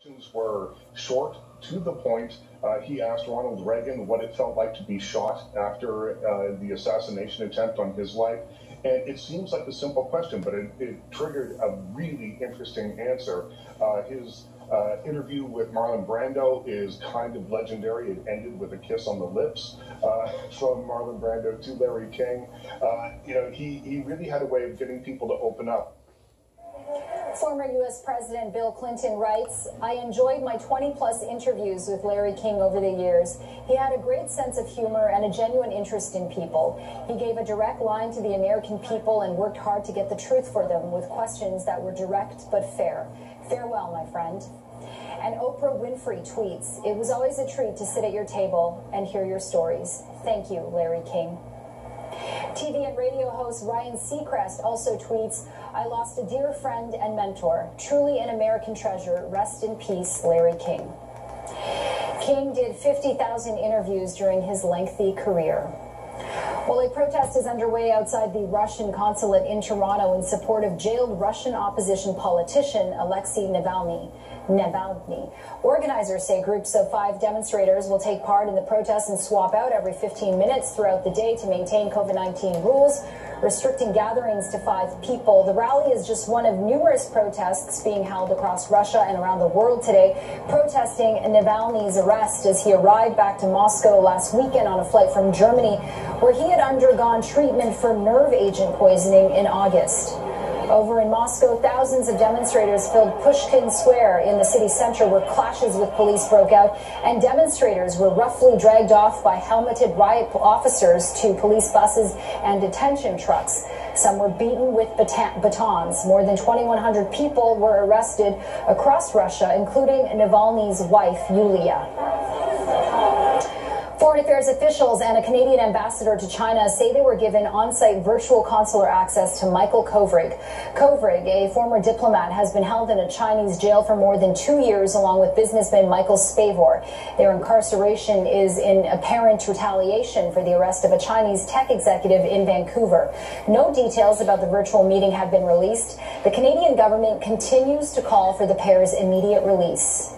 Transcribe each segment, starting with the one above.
Questions were short, to the point. He asked Ronald Reagan what it felt like to be shot after the assassination attempt on his life. And it seems like a simple question, but it triggered a really interesting answer. His interview with Marlon Brando is kind of legendary. It ended with a kiss on the lips from Marlon Brando to Larry King. He really had a way of getting people to open up. Former U.S. President Bill Clinton writes, "I enjoyed my 20-plus interviews with Larry King over the years. He had a great sense of humor and a genuine interest in people. He gave a direct line to the American people and worked hard to get the truth for them with questions that were direct but fair. Farewell, my friend." And Oprah Winfrey tweets, "It was always a treat to sit at your table and hear your stories. Thank you, Larry King." TV and radio host Ryan Seacrest also tweets, "I lost a dear friend and mentor. Truly an American treasure. Rest in peace, Larry King." King did 50,000 interviews during his lengthy career. While a protest is underway outside the Russian consulate in Toronto in support of jailed Russian opposition politician Alexei Navalny. Organizers say groups of 5 demonstrators will take part in the protest and swap out every 15 minutes throughout the day to maintain COVID-19 rules, restricting gatherings to 5 people. The rally is just one of numerous protests being held across Russia and around the world today, protesting Navalny's arrest as he arrived back to Moscow last weekend on a flight from Germany, where he had undergone treatment for nerve agent poisoning in August. Over in Moscow, thousands of demonstrators filled Pushkin Square in the city center, where clashes with police broke out, and demonstrators were roughly dragged off by helmeted riot officers to police buses and detention trucks. Some were beaten with batons. More than 2,100 people were arrested across Russia, including Navalny's wife, Yulia. Foreign Affairs officials and a Canadian ambassador to China say they were given on-site virtual consular access to Michael Kovrig. Kovrig, a former diplomat, has been held in a Chinese jail for more than 2 years, along with businessman Michael Spavor. Their incarceration is in apparent retaliation for the arrest of a Chinese tech executive in Vancouver. No details about the virtual meeting have been released. The Canadian government continues to call for the pair's immediate release.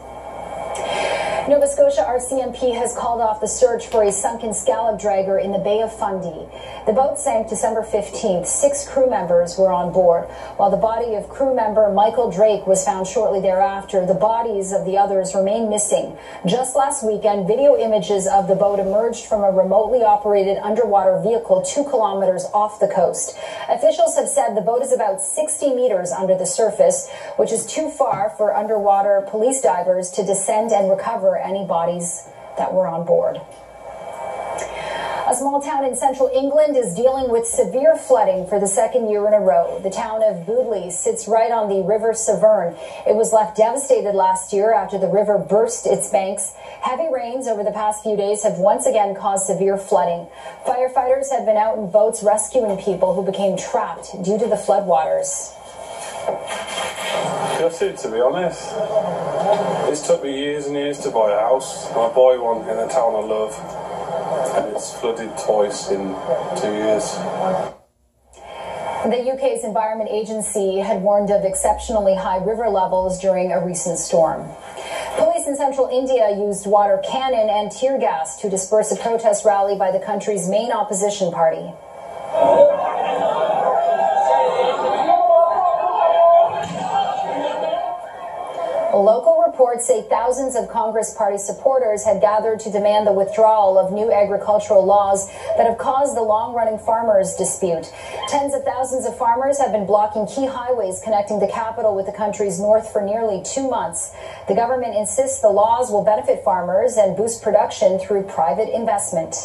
Nova Scotia RCMP has called off the search for a sunken scallop dragger in the Bay of Fundy. The boat sank December 15th. 6 crew members were on board. While the body of crew member Michael Drake was found shortly thereafter, the bodies of the others remain missing. Just last weekend, video images of the boat emerged from a remotely operated underwater vehicle 2 kilometers off the coast. Officials have said the boat is about 60 meters under the surface, which is too far for underwater police divers to descend and recover any bodies that were on board. A small town in central England is dealing with severe flooding for the 2nd year in a row. The town of Boodley sits right on the River Severn. It was left devastated last year after the river burst its banks. Heavy rains over the past few days have once again caused severe flooding. Firefighters have been out in boats rescuing people who became trapped due to the floodwaters. Gutted, to be honest. It's took me years and years to buy a house. I buy one in a town I love, and it's flooded twice in 2 years. The UK's Environment Agency had warned of exceptionally high river levels during a recent storm. Police in central India used water cannon and tear gas to disperse a protest rally by the country's main opposition party. Local reports say thousands of Congress Party supporters had gathered to demand the withdrawal of new agricultural laws that have caused the long-running farmers' dispute. Tens of thousands of farmers have been blocking key highways connecting the capital with the country's north for nearly 2 months. The government insists the laws will benefit farmers and boost production through private investment.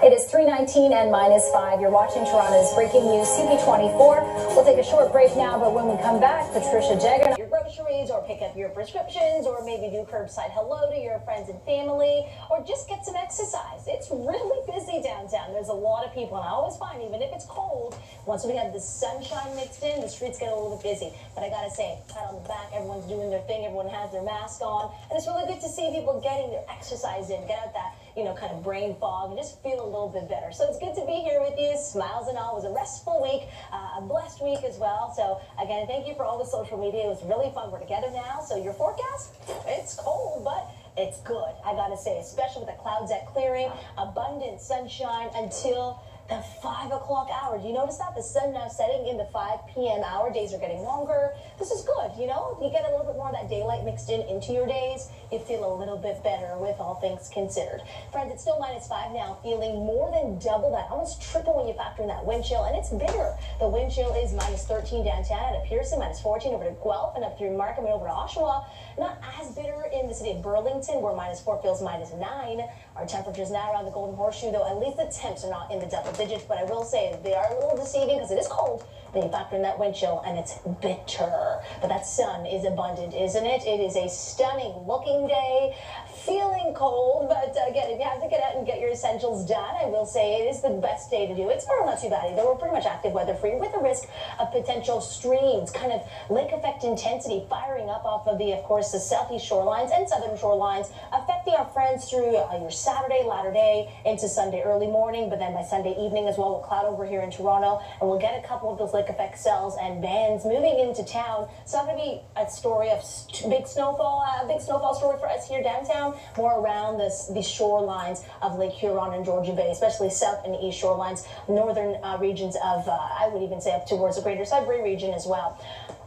It is 3:19 and -5. You're watching Toronto's breaking news, CP24. We'll take a short break now, but when we come back, Patricia Jagger. Your groceries, or pick up your prescriptions, or maybe do curbside hello to your friends and family, or just get some exercise. It's really busy downtown. There's a lot of people, and I always find, even if it's cold, once we have the sunshine mixed in, the streets get a little bit busy. But I gotta say, pat on the back, everyone's doing their thing, everyone has their mask on, and it's really good to see people getting their exercise in. Get out that kind of brain fog and just feel a little bit better. So it's good to be here with you. Smiles and all. It was a restful week, a blessed week as well. So again, thank you for all the social media. It was really fun. We're together now. So your forecast, it's cold, but it's good, I gotta say, especially with the clouds at clearing, abundant sunshine until the 5 o'clock hour. Do you notice that? The sun now setting in the 5 p.m. hour. Days are getting longer. This is good, you know? You get a little bit more of that daylight mixed into your days. You feel a little bit better with all things considered. Friends, it's still -5 now, feeling more than double that, almost triple when you factor in that wind chill, and it's bigger. The wind chill is -13 downtown out of Pearson, -14 over to Guelph, and up through Markham and over to Oshawa. Not as bitter in the city of Burlington, where -4 feels -9. Our temperatures now around the Golden Horseshoe, though, at least the temps are not in the double digits, but I will say they are a little deceiving because it is cold. Then you factor in that wind chill, and it's bitter. But that sun is abundant, isn't it? It is a stunning looking day. Feeling cold, but again, if you have to get out and get your essentials done, I will say it is the best day to do it. Tomorrow, not too bad either. We're pretty much active weather-free with the risk of potential streams, kind of lake effect intensity firing up off of of course, the southeast shorelines and southern shorelines, affecting our friends through your Saturday, latter day, into Sunday early morning, but then by Sunday evening as well, we'll cloud over here in Toronto, and we'll get a couple of those lake effect cells and bands moving into town. It's not going to be a story of big snowfall story for us here downtown, more around the shorelines of Lake Huron and Georgian Bay, especially south and east shorelines, northern regions of, I would even say up towards the greater Sudbury region as well.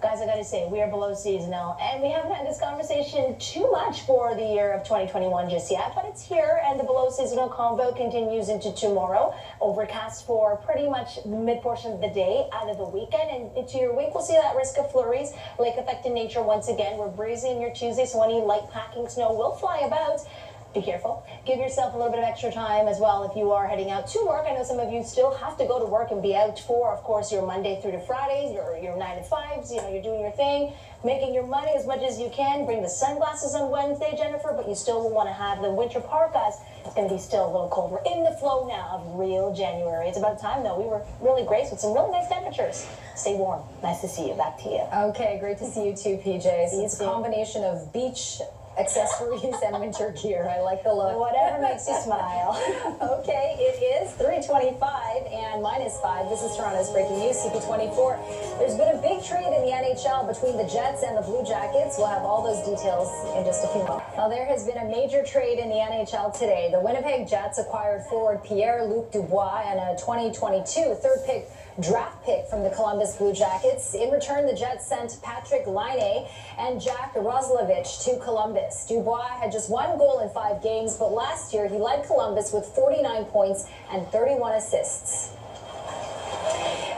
Guys, I gotta say, we are below seasonal, and we haven't had this conversation too much for the year of 2021 just yet, but it's here, and the below seasonal convo continues into tomorrow. Overcast for pretty much mid-portion of the day out of the weekend, and into your week, we'll see that risk of flurries, lake effect in nature once again. We're breezy in your Tuesday, so any light packing snow will fly about. Be careful. Give yourself a little bit of extra time as well if you are heading out to work. I know some of you still have to go to work and be out for, of course, your Monday through to Fridays, your 9 to 5s, you're doing your thing, making your money as much as you can. Bring the sunglasses on Wednesday, Jennifer, but you still will want to have the winter parkas. It's going to be still a little cold. We're in the flow now of real January. It's about time, though. We were really graced with some really nice temperatures. Stay warm. Nice to see you. Back to you. Okay, great to see you too, PJ. It's a combination of beach accessories and winter gear. I like the look. Whatever makes you smile. Okay, it is 3:25 and -5. This is Toronto's breaking news, CP24. There's been a big trade in the NHL between the Jets and the Blue Jackets. We'll have all those details in just a few moments. Now, there has been a major trade in the NHL today. The Winnipeg Jets acquired forward Pierre-Luc Dubois and a 2022 draft pick from the Columbus Blue Jackets. In return, the Jets sent Patrick Laine and Jack Roslovich to Columbus. Dubois had just 1 goal in 5 games, but last year he led Columbus with 49 points and 31 assists.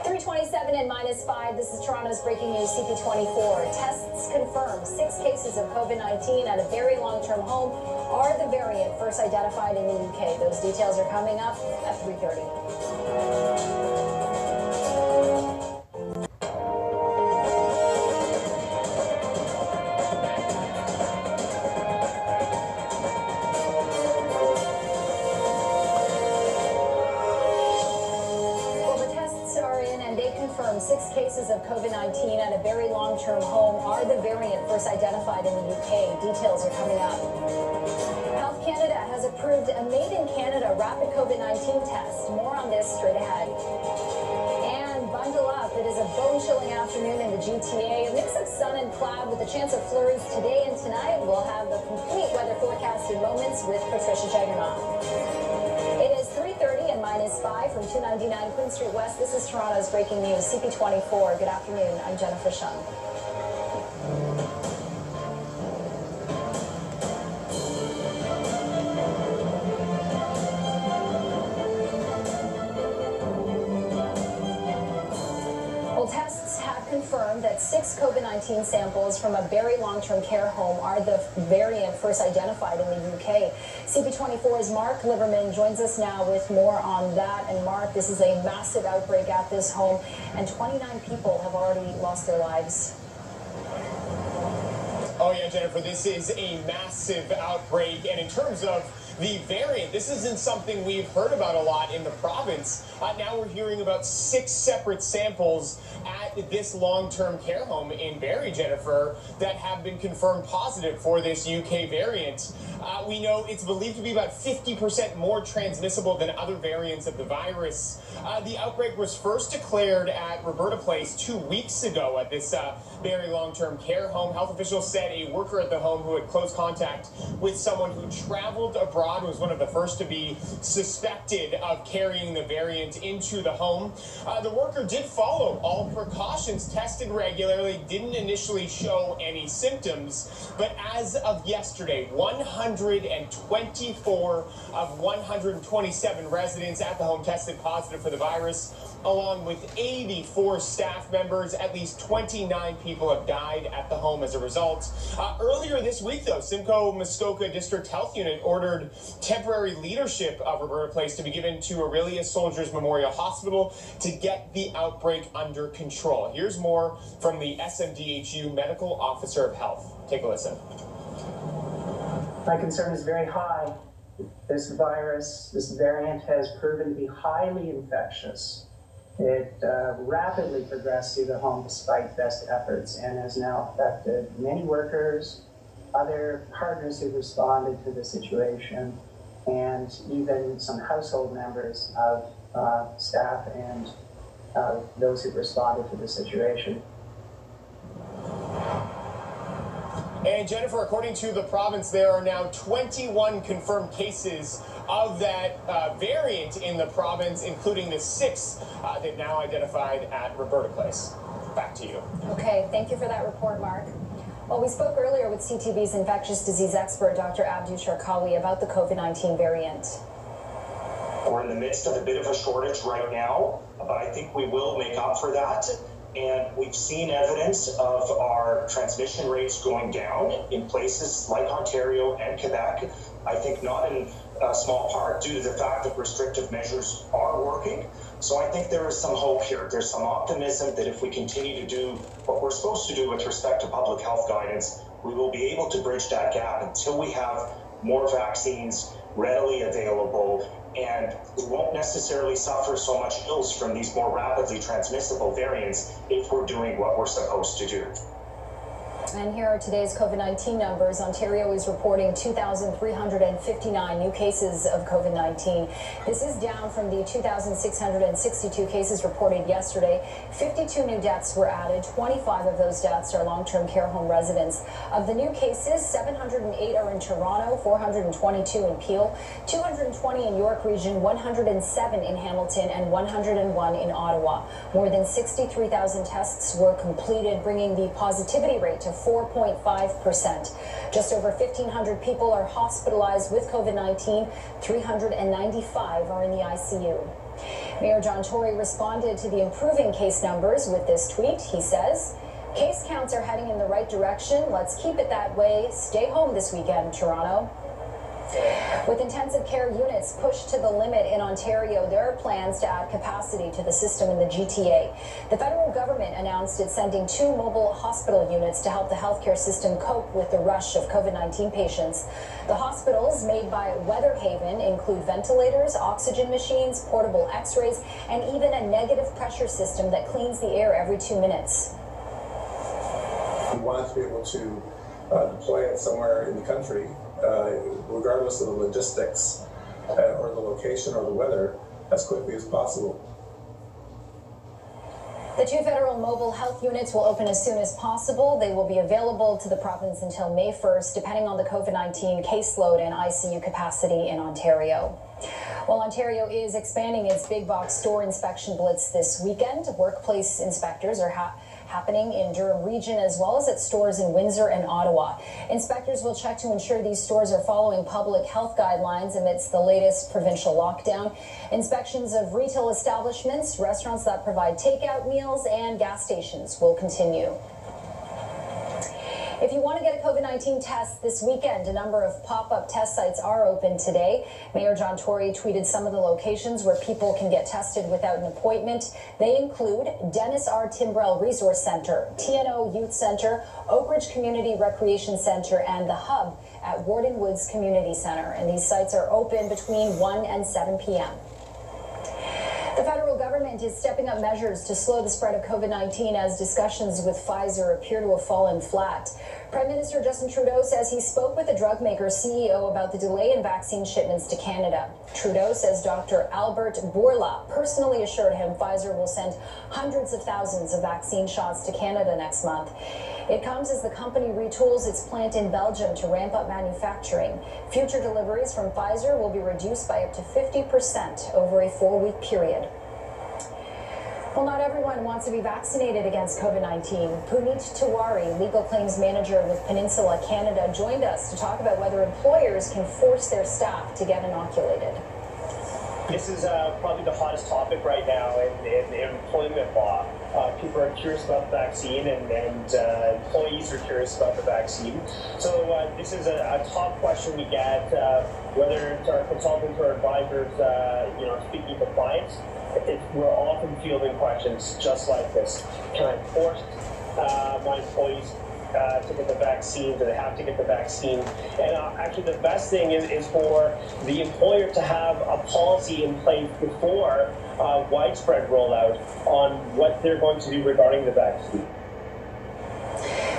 3:27 and -5. This is Toronto's breaking news, CP24. Tests confirm 6 cases of COVID-19 at a very long-term home are the variant first identified in the UK. Those details are coming up at 3:30. Confirmed 6 cases of COVID-19 at a very long-term home are the variant first identified in the UK. Details are coming up. Health Canada has approved a made-in-Canada rapid COVID-19 test. More on this straight ahead. And bundle up. It is a bone-chilling afternoon in the GTA. A mix of sun and cloud with a chance of flurries today and tonight. We'll have the complete weather forecast in moments with Patricia Jaggernaut. It is 3:30 and -5 from 299 Queen Street West. This is Toronto's breaking news, CP24. Good afternoon. I'm Jennifer Shung. Well, tests have confirmed that 6 COVID-19 samples from a very long-term care home are the variant first identified in the UK. CP24's Mark Liverman joins us now with more on that. And Mark, this is a massive outbreak at this home, and 29 people have already lost their lives. Oh yeah, Jennifer, this is a massive outbreak, and in terms of the variant. This isn't something we've heard about a lot in the province. Now we're hearing about 6 separate samples at this long-term care home in Barrie, Jennifer, that have been confirmed positive for this UK variant. We know it's believed to be about 50% more transmissible than other variants of the virus. The outbreak was first declared at Roberta Place 2 weeks ago at this Barrie long-term care home. Health officials said a worker at the home who had close contact with someone who traveled abroad was one of the first to be suspected of carrying the variant into the home. The worker did follow all precautions, tested regularly, didn't initially show any symptoms, but as of yesterday, 124 of 127 residents at the home tested positive for the virus, along with 84 staff members. At least 29 people have died at the home as a result. Earlier this week, though, Simcoe Muskoka District Health Unit ordered temporary leadership of Roberta Place to be given to Aurelia Soldiers Memorial Hospital to get the outbreak under control. Here's more from the SMDHU Medical Officer of Health. Take a listen. My concern is very high. This virus, this variant has proven to be highly infectious. It rapidly progressed through the home despite best efforts and has now affected many workers, other partners who responded to the situation, and even some household members of staff and those who responded to the situation. And Jennifer, according to the province, there are now 21 confirmed cases of that variant in the province, including the 6 they've now identified at Roberta Place. Back to you. Okay, thank you for that report, Mark. Well, we spoke earlier with CTV's infectious disease expert, Dr. Abdu Sharkawi, about the COVID-19 variant. We're in the midst of a bit of a shortage right now, but I think we will make up for that. And we've seen evidence of our transmission rates going down in places like Ontario and Quebec. I think not in a small part due to the fact that restrictive measures are working. So I think there is some hope here. There's some optimism that if we continue to do what we're supposed to do with respect to public health guidance, we will be able to bridge that gap until we have more vaccines readily available, and we won't necessarily suffer so much ills from these more rapidly transmissible variants if we're doing what we're supposed to do. And here are today's COVID-19 numbers. Ontario is reporting 2,359 new cases of COVID-19. This is down from the 2,662 cases reported yesterday. 52 new deaths were added. 25 of those deaths are long-term care home residents. Of the new cases, 708 are in Toronto, 422 in Peel, 220 in York Region, 107 in Hamilton, and 101 in Ottawa. More than 63,000 tests were completed, bringing the positivity rate to 4.5%. Just over 1,500 people are hospitalized with COVID-19. 395 are in the ICU. Mayor John Tory responded to the improving case numbers with this tweet. He says, "Case counts are heading in the right direction. Let's keep it that way. Stay home this weekend, Toronto." With intensive care units pushed to the limit in Ontario, there are plans to add capacity to the system in the GTA. The federal government announced it's sending 2 mobile hospital units to help the healthcare system cope with the rush of COVID-19 patients. The hospitals, made by Weatherhaven, include ventilators, oxygen machines, portable x-rays, and even a negative pressure system that cleans the air every 2 minutes. We wanted to be able to deploy it somewhere in the country, regardless of the logistics or the location or the weather, as quickly as possible. The 2 federal mobile health units will open as soon as possible. They will be available to the province until May 1st, depending on the COVID-19 caseload and ICU capacity in Ontario. Well, Ontario is expanding its big box store inspection blitz this weekend. Workplace inspectors are happening in Durham Region as well as at stores in Windsor and Ottawa. Inspectors will check to ensure these stores are following public health guidelines amidst the latest provincial lockdown. Inspections of retail establishments, restaurants that provide takeout meals, and gas stations will continue. If you want to get a COVID-19 test this weekend, a number of pop-up test sites are open today. Mayor John Tory tweeted some of the locations where people can get tested without an appointment. They include Dennis R. Timbrell Resource Center, TNO Youth Center, Oak Ridge Community Recreation Center, and The Hub at Warden Woods Community Center. And these sites are open between 1 and 7 p.m. The federal government is stepping up measures to slow the spread of COVID-19 as discussions with Pfizer appear to have fallen flat. Prime Minister Justin Trudeau says he spoke with the drug maker's CEO about the delay in vaccine shipments to Canada. Trudeau says Dr. Albert Bourla personally assured him Pfizer will send hundreds of thousands of vaccine shots to Canada next month. It comes as the company retools its plant in Belgium to ramp up manufacturing. Future deliveries from Pfizer will be reduced by up to 50% over a 4-week period. Well, not everyone wants to be vaccinated against COVID-19. Puneet Tiwari, legal claims manager with Peninsula Canada, joined us to talk about whether employers can force their staff to get inoculated. This is probably the hottest topic right now in employment law. People are curious about the vaccine, and employees are curious about the vaccine. So this is a top question we get, whether it's our consultants or advisors, speaking to clients. We're often fielding questions just like this. Can I force my employees to get the vaccine? Do they have to get the vaccine? And actually the best thing is for the employer to have a policy in place before widespread rollout on what they're going to do regarding the vaccine.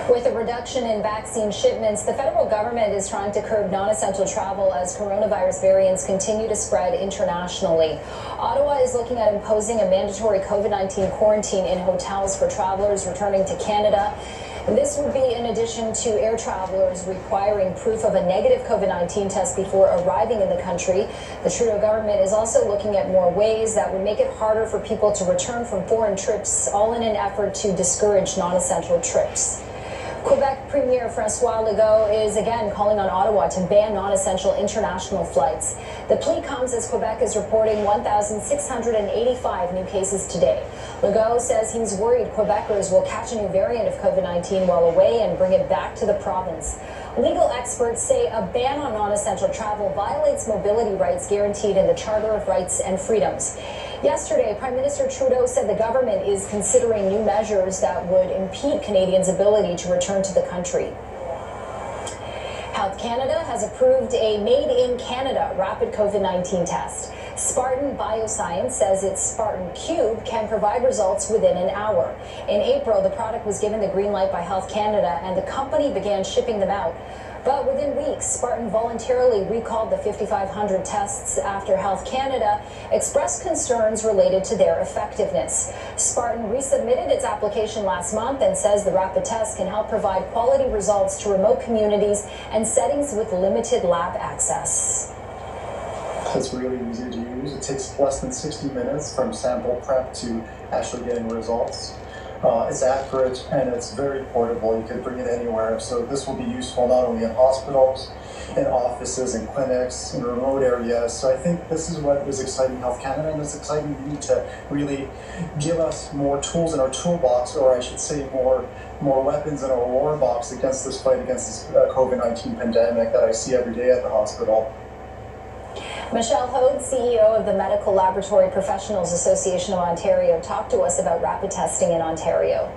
With a reduction in vaccine shipments, the federal government is trying to curb non-essential travel as coronavirus variants continue to spread internationally. Ottawa is looking at imposing a mandatory COVID-19 quarantine in hotels for travelers returning to Canada. This would be in addition to air travelers requiring proof of a negative COVID-19 test before arriving in the country. The Trudeau government is also looking at more ways that would make it harder for people to return from foreign trips, all in an effort to discourage non-essential trips. Quebec Premier François Legault is again calling on Ottawa to ban non-essential international flights. The plea comes as Quebec is reporting 1,685 new cases today. Legault says he's worried Quebecers will catch a new variant of COVID-19 while away and bring it back to the province. Legal experts say a ban on non-essential travel violates mobility rights guaranteed in the Charter of Rights and Freedoms. Yesterday, Prime Minister Trudeau said the government is considering new measures that would impede Canadians' ability to return to the country. Health Canada has approved a made-in-Canada rapid COVID-19 test. Spartan Bioscience says its Spartan Cube can provide results within an hour. In April, the product was given the green light by Health Canada, and the company began shipping them out. But within weeks, Spartan voluntarily recalled the 5,500 tests after Health Canada expressed concerns related to their effectiveness. Spartan resubmitted its application last month and says the rapid test can help provide quality results to remote communities and settings with limited lab access. It's really easy to use. It takes less than 60 minutes from sample prep to actually getting results. It's accurate and it's very portable. You can bring it anywhere. So this will be useful not only in hospitals, in offices, in clinics, in remote areas. So I think this is what is exciting Health Canada, and it's exciting you to really give us more tools in our toolbox, or I should say more weapons in our war box against this fight against this COVID-19 pandemic that I see every day at the hospital. Michelle Hode, CEO of the Medical Laboratory Professionals Association of Ontario, talked to us about rapid testing in Ontario.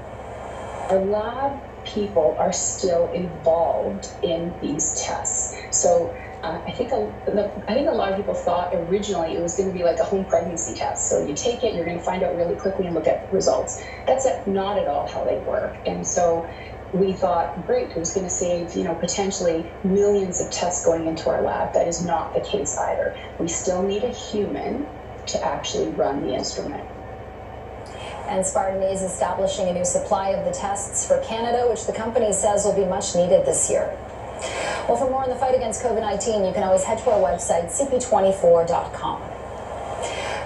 Our lab people are still involved in these tests. So I think a lot of people thought originally it was going to be like a home pregnancy test. So you take it, you're going to find out really quickly and look at the results. That's not at all how they work. And so we thought, great, it was going to save, potentially millions of tests going into our lab. That is not the case either. We still need a human to actually run the instrument. And Spartan is establishing a new supply of the tests for Canada, which the company says will be much needed this year. Well, for more on the fight against COVID-19, you can always head to our website, CP24.com.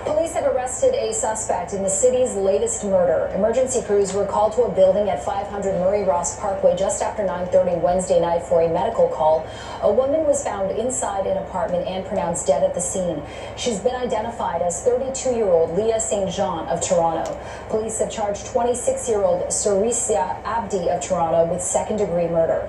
Police have arrested a suspect in the city's latest murder. Emergency crews were called to a building at 500 Murray Ross Parkway just after 9:30 Wednesday night for a medical call. A woman was found inside an apartment and pronounced dead at the scene. She's been identified as 32-year-old Leah St. Jean of Toronto. Police have charged 26-year-old Sarisia Abdi of Toronto with second-degree murder.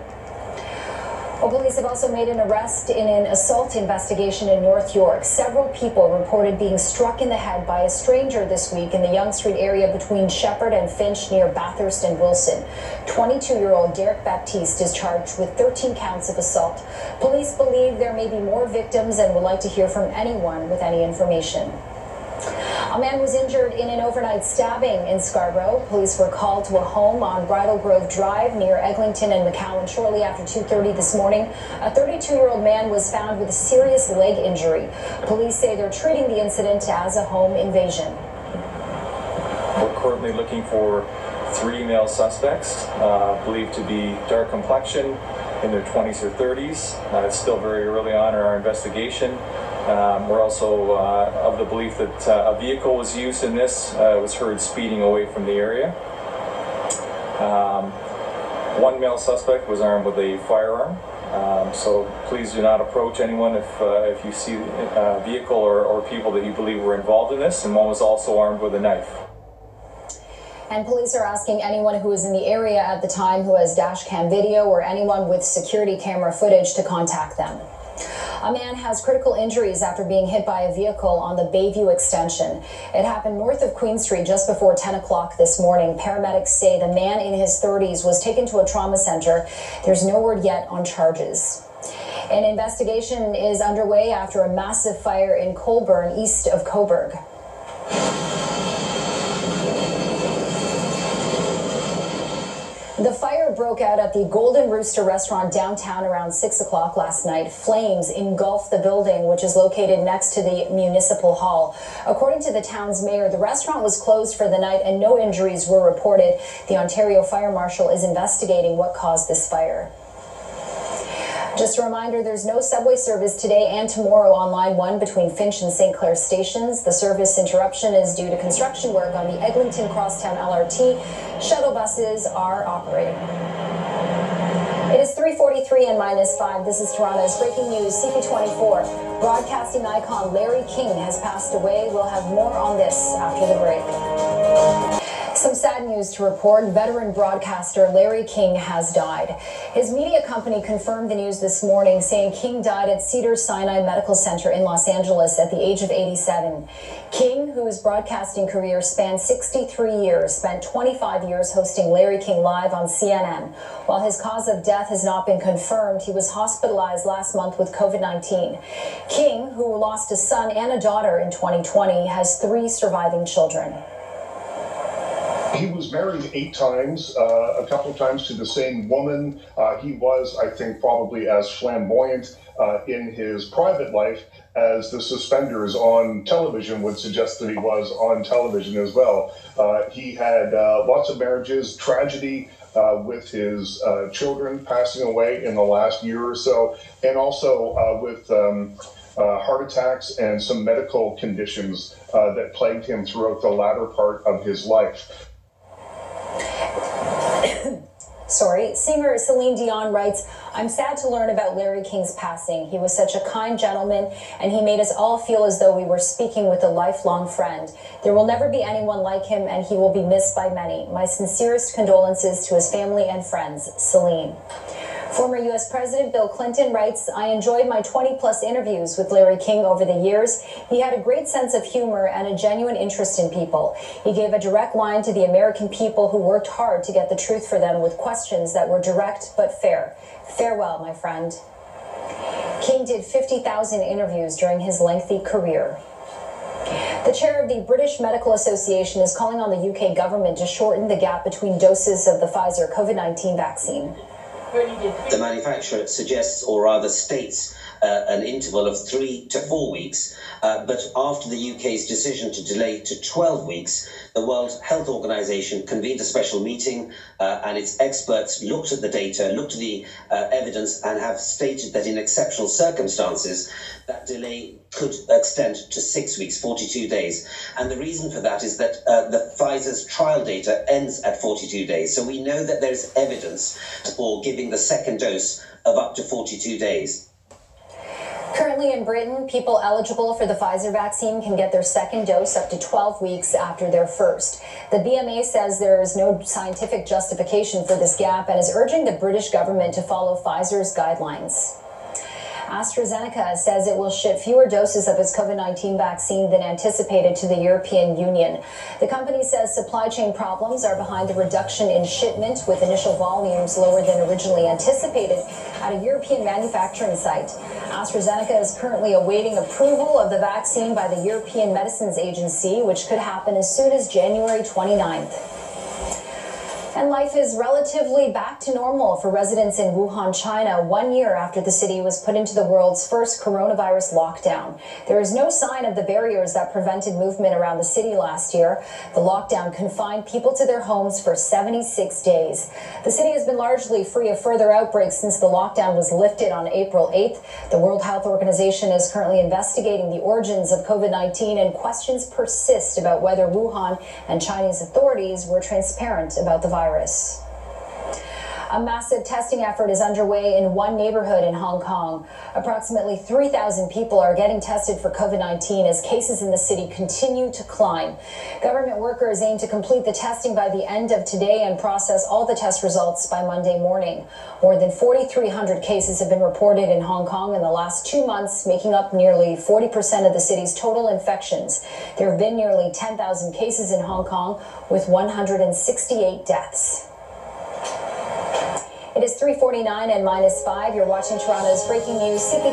Well, police have also made an arrest in an assault investigation in North York. Several people reported being struck in the head by a stranger this week in the Yonge Street area between Shepherd and Finch near Bathurst and Wilson. 22-year-old Derek Baptiste is charged with 13 counts of assault. Police believe there may be more victims and would like to hear from anyone with any information. A man was injured in an overnight stabbing in Scarborough. Police were called to a home on Bridal Grove Drive near Eglinton and McCowan shortly after 2:30 this morning. A 32-year-old man was found with a serious leg injury. Police say they're treating the incident as a home invasion. We're currently looking for 3 male suspects, believed to be dark complexion, in their 20s or 30s. It's still very early on in our investigation. We're also of the belief that a vehicle was used in this. Was heard speeding away from the area. One male suspect was armed with a firearm. So please do not approach anyone if you see a vehicle or people that you believe were involved in this. And one was also armed with a knife. And police are asking anyone who was in the area at the time who has dash cam video or anyone with security camera footage to contact them. A man has critical injuries after being hit by a vehicle on the Bayview extension. It happened north of Queen Street just before 10 o'clock this morning. Paramedics say the man in his 30s was taken to a trauma center. There's no word yet on charges. An investigation is underway after a massive fire in Colburn, east of Coburg. The fire broke out at the Golden Rooster restaurant downtown around 6 o'clock last night. Flames engulfed the building, which is located next to the municipal hall. According to the town's mayor, the restaurant was closed for the night and no injuries were reported. The Ontario Fire Marshal is investigating what caused this fire. Just a reminder, there's no subway service today and tomorrow on Line 1 between Finch and St. Clair stations. The service interruption is due to construction work on the Eglinton Crosstown LRT. Shuttle buses are operating. It is 3:43 and -5. This is Toronto's breaking news. CP24 broadcasting icon Larry King has passed away. We'll have more on this after the break. Some sad news to report. Veteran broadcaster Larry King has died. His media company confirmed the news this morning, saying King died at Cedars-Sinai Medical Center in Los Angeles at the age of 87. King, whose broadcasting career spanned 63 years, spent 25 years hosting Larry King Live on CNN. While his cause of death has not been confirmed, he was hospitalized last month with COVID-19. King, who lost a son and a daughter in 2020, has 3 surviving children. He was married 8 times, a couple of times to the same woman. He was, I think, probably as flamboyant in his private life as the suspenders on television would suggest that he was on television as well. He had lots of marriages, tragedy with his children passing away in the last year or so, and also with heart attacks and some medical conditions that plagued him throughout the latter part of his life. Singer Celine Dion writes, "I'm sad to learn about Larry King's passing. He was such a kind gentleman, and he made us all feel as though we were speaking with a lifelong friend. There will never be anyone like him, and he will be missed by many. My sincerest condolences to his family and friends, Celine." Former U.S. President Bill Clinton writes, "I enjoyed my 20-plus interviews with Larry King over the years. He had a great sense of humor and a genuine interest in people. He gave a direct line to the American people who worked hard to get the truth for them with questions that were direct but fair. Farewell, my friend." King did 50,000 interviews during his lengthy career. The chair of the British Medical Association is calling on the UK government to shorten the gap between doses of the Pfizer COVID-19 vaccine. The manufacturer suggests, or rather states, an interval of 3 to 4 weeks, but after the UK's decision to delay to 12 weeks, the World Health Organization convened a special meeting and its experts looked at the data, looked at the evidence, and have stated that in exceptional circumstances, that delay could extend to 6 weeks, 42 days. And the reason for that is that the Pfizer's trial data ends at 42 days. So we know that there's evidence for giving the second dose of up to 42 days. Currently in Britain, people eligible for the Pfizer vaccine can get their second dose up to 12 weeks after their first. The BMA says there is no scientific justification for this gap and is urging the British government to follow Pfizer's guidelines. AstraZeneca says it will ship fewer doses of its COVID-19 vaccine than anticipated to the European Union. The company says supply chain problems are behind the reduction in shipment, with initial volumes lower than originally anticipated at a European manufacturing site. AstraZeneca is currently awaiting approval of the vaccine by the European Medicines Agency, which could happen as soon as January 29th. And life is relatively back to normal for residents in Wuhan, China, 1 year after the city was put into the world's first coronavirus lockdown. There is no sign of the barriers that prevented movement around the city last year. The lockdown confined people to their homes for 76 days. The city has been largely free of further outbreaks since the lockdown was lifted on April 8th. The World Health Organization is currently investigating the origins of COVID-19, and questions persist about whether Wuhan and Chinese authorities were transparent about the virus. A massive testing effort is underway in one neighborhood in Hong Kong. Approximately 3,000 people are getting tested for COVID-19 as cases in the city continue to climb. Government workers aim to complete the testing by the end of today and process all the test results by Monday morning. More than 4,300 cases have been reported in Hong Kong in the last 2 months, making up nearly 40% of the city's total infections. There have been nearly 10,000 cases in Hong Kong, with 168 deaths. It is 3:49 and -5. You're watching Toronto's breaking news. CP24